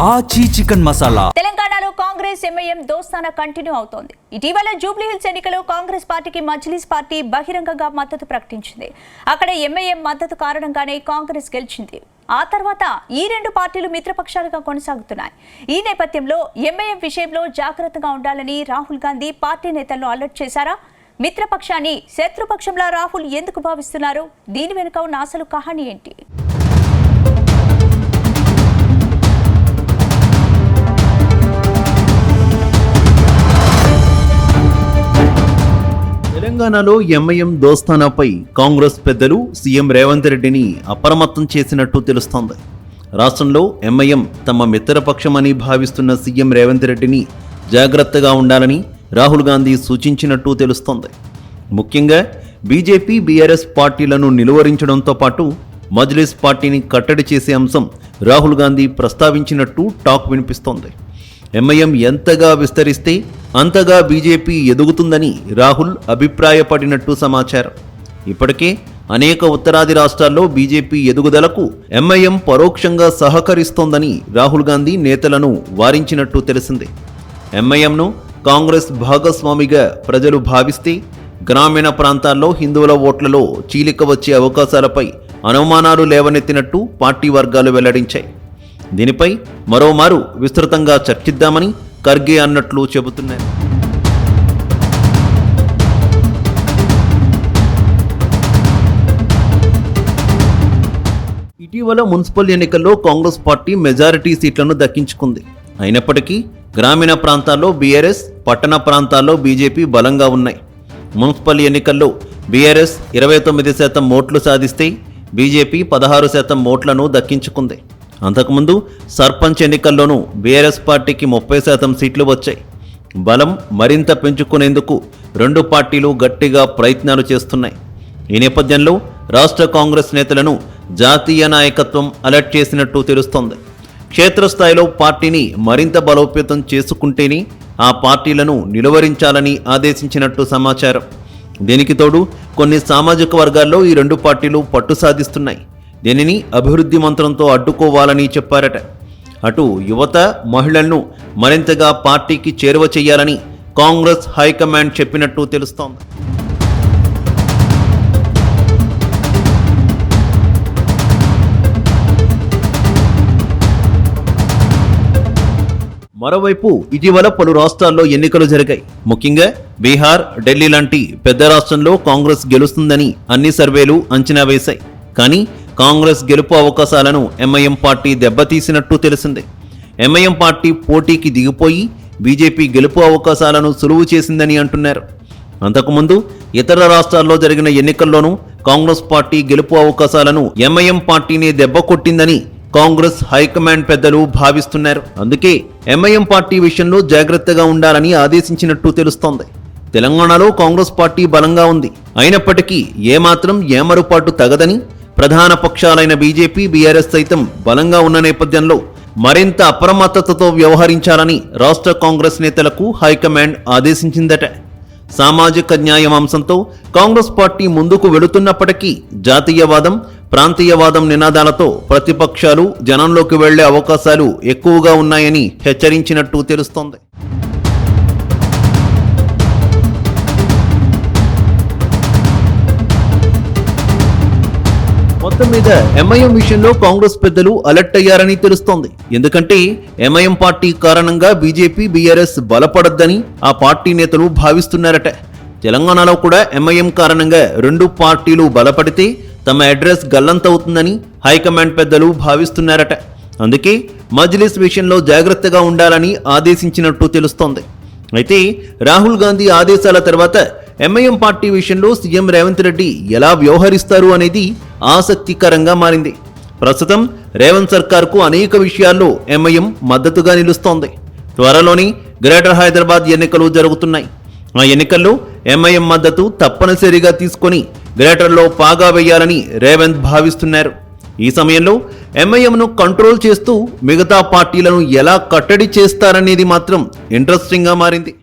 ఆచి చికెన్ మసాలా. తెలంగాణలో Congress MIM దోస్తానా continue అవుతోంది. ఇటీవల జూబ్లీహిల్స్ ఎన్నికలో కాంగ్రెస్ పార్టీకి మజ్లిస్ పార్టీ బహిరంగంగా మద్దతు ప్రకటించింది. అక్కడ ఎంఐఎం మద్దతు కారణంగానే కాంగ్రెస్ గెలిచింది. ఆ తర్వాత ఈ రెండు పార్టీలు మిత్రపక్షాలుగా కొనసాగుతున్నాయి. ఈ నేపథ్యంలో ఎంఐఎం విషయంలో జాగ్రత్తగా ఉండాలని రాహుల్ గాంధీ పార్టీ నేతలను అలర్ట్ చేశారా? మిత్రపక్షాన్ని శత్రుపక్షంలా రాహుల్ ఎందుకు భావిస్తున్నారు? దీని వెనుక ఉన్న అసలు కహాని ఏంటి? తెలంగాణలో ఎంఐఎం దోస్తానాపై కాంగ్రెస్ పెద్దలు సీఎం రేవంత్ రెడ్డిని అప్రమత్తం చేసినట్టు తెలుస్తోంది. రాష్ట్రంలో ఎంఐఎం తమ మిత్రపక్షమని భావిస్తున్న సీఎం రేవంత్ రెడ్డిని జాగ్రత్తగా ఉండాలని రాహుల్ గాంధీ సూచించినట్టు తెలుస్తోంది. ముఖ్యంగా బీజేపీ బీఆర్ఎస్ పార్టీలను నిలువరించడంతో పాటు మజ్లిస్ పార్టీని కట్టడి చేసే అంశం రాహుల్ గాంధీ ప్రస్తావించినట్టు టాక్ వినిపిస్తోంది. ఎంఐఎం ఎంతగా విస్తరిస్తే అంతగా బీజేపీ ఎదుగుతుందని రాహుల్ అభిప్రాయపడినట్టు సమాచారం. ఇప్పటికే అనేక ఉత్తరాది రాష్ట్రాల్లో బీజేపీ ఎదుగుదలకు ఎంఐఎం పరోక్షంగా సహకరిస్తోందని రాహుల్ గాంధీ నేతలను వారించినట్టు తెలిసింది. ఎంఐఎంను కాంగ్రెస్ భాగస్వామిగా ప్రజలు భావిస్తే గ్రామీణ ప్రాంతాల్లో హిందువుల ఓట్లలో చీలిక వచ్చే అవకాశాలపై అనుమానాలు లేవనెత్తినట్టు పార్టీ వర్గాలు వెల్లడించాయి. దీనిపై మరోమారు విస్తృతంగా చర్చిద్దామని ఖర్గే అన్నట్లు చెబుతున్నారు. ఇటీవల మున్సిపల్ ఎన్నికల్లో కాంగ్రెస్ పార్టీ మెజారిటీ సీట్లను దక్కించుకుంది. అయినప్పటికీ గ్రామీణ ప్రాంతాల్లో బీఆర్ఎస్, పట్టణ ప్రాంతాల్లో బీజేపీ బలంగా ఉన్నాయి. మున్సిపల్ ఎన్నికల్లో బీఆర్ఎస్ 29% ఓట్లు సాధిస్తే బీజేపీ 16% ఓట్లను దక్కించుకుంది. అంతకుముందు సర్పంచ్ ఎన్నికల్లోనూ బీఆర్ఎస్ పార్టీకి 30% సీట్లు వచ్చాయి. బలం మరింత పెంచుకునేందుకు రెండు పార్టీలు గట్టిగా ప్రయత్నాలు చేస్తున్నాయి. ఈ నేపథ్యంలో రాష్ట్ర కాంగ్రెస్ నేతలను జాతీయ నాయకత్వం అలర్ట్ చేసినట్టు తెలుస్తోంది. క్షేత్రస్థాయిలో పార్టీని మరింత బలోపేతం చేసుకుంటేనే ఆ పార్టీలను నిలువరించాలని ఆదేశించినట్టు సమాచారం. దీనికి తోడు కొన్ని సామాజిక వర్గాల్లో ఈ రెండు పార్టీలు పట్టు సాధిస్తున్నాయి. దీనిని అభివృద్ధి మంత్రంతో అడ్డుకోవాలని చెప్పారట. అటు యువత, మహిళలను మరింతగా పార్టీకి చేరువ చేయాలని కాంగ్రెస్ హైకమాండ్ చెప్పినట్టు తెలుస్తోంది. మరోవైపు ఇటీవల పలు రాష్ట్రాల్లో ఎన్నికలు జరిగాయి. ముఖ్యంగా బీహార్, ఢిల్లీ లాంటి పెద్ద రాష్ట్రంలో కాంగ్రెస్ గెలుస్తుందని అన్ని సర్వేలు అంచనా వేశాయి. కానీ కాంగ్రెస్ గెలుపు అవకాశాలను ఎంఐఎం పార్టీ దెబ్బతీసినట్టు తెలిసింది. ఎంఐఎం పార్టీ పోటీకి దిగిపోయి బీజేపీ గెలుపు అవకాశాలను సులువు చేసిందని అంటున్నారు. అంతకుముందు ఇతర రాష్ట్రాల్లో జరిగిన ఎన్నికల్లోనూ కాంగ్రెస్ పార్టీ గెలుపు అవకాశాలను ఎంఐఎం పార్టీని దెబ్బకొట్టిందని కాంగ్రెస్ హైకమాండ్ పెద్దలు భావిస్తున్నారు. అందుకే ఎంఐఎం పార్టీ విషయంలో జాగ్రత్తగా ఉండాలని ఆదేశించినట్టు తెలుస్తోంది. తెలంగాణలో కాంగ్రెస్ పార్టీ బలంగా ఉంది. అయినప్పటికీ ఏమాత్రం ఏమరుపాటు తగదని ప్రధాన పక్షాలైన బీజేపీ, బీఆర్ఎస్ సైతం బలంగా ఉన్న నేపథ్యంలో మరింత అప్రమత్తతతో వ్యవహరించాలని రాష్ట్ర కాంగ్రెస్ నేతలకు హైకమాండ్ ఆదేశించిందట. సామాజిక న్యాయం అంశంతో కాంగ్రెస్ పార్టీ ముందుకు వెళుతున్నప్పటికీ జాతీయవాదం, ప్రాంతీయవాదం నినాదాలతో ప్రతిపక్షాలు జనంలోకి వెళ్లే అవకాశాలు ఎక్కువగా ఉన్నాయని హెచ్చరించినట్టు తెలుస్తోంది. మొత్తం మీద ఎంఐఎం విషయంలో కాంగ్రెస్ పెద్దలు అలర్ట్ అయ్యారని తెలుస్తోంది. ఎందుకంటే ఎంఐఎం పార్టీ కారణంగా బీజేపీ, బీఆర్ఎస్ బలపడొద్దని ఆ పార్టీ నేతలు భావిస్తున్నారట. తెలంగాణలో కూడా ఎంఐఎం కారణంగా రెండు పార్టీలు బలపడితే తమ అడ్రస్ గల్లంతవుతుందని హైకమాండ్ పెద్దలు భావిస్తున్నారట. అందుకే మజ్లిస్ విషయంలో జాగ్రత్తగా ఉండాలని ఆదేశించినట్టు తెలుస్తోంది. అయితే రాహుల్ గాంధీ ఆదేశాల తర్వాత ఎంఐఎం పార్టీ విషయంలో సీఎం రేవంత్ రెడ్డి ఎలా వ్యవహరిస్తారు అనేది ఆసక్తికరంగా మారింది. ప్రస్తుతం రేవంత్ సర్కార్కు అనేక విషయాల్లో ఎంఐఎం మద్దతుగా నిలుస్తోంది. త్వరలోని గ్రేటర్ హైదరాబాద్ ఎన్నికలు జరుగుతున్నాయి. ఆ ఎన్నికల్లో ఎంఐఎం మద్దతు తప్పనిసరిగా తీసుకొని గ్రేటర్లో పాగా వేయాలని రేవంత్ భావిస్తున్నారు. ఈ సమయంలో ఎంఐఎంను కంట్రోల్ చేస్తూ మిగతా పార్టీలను ఎలా కట్టడి చేస్తారనేది మాత్రం ఇంట్రెస్టింగ్గా మారింది.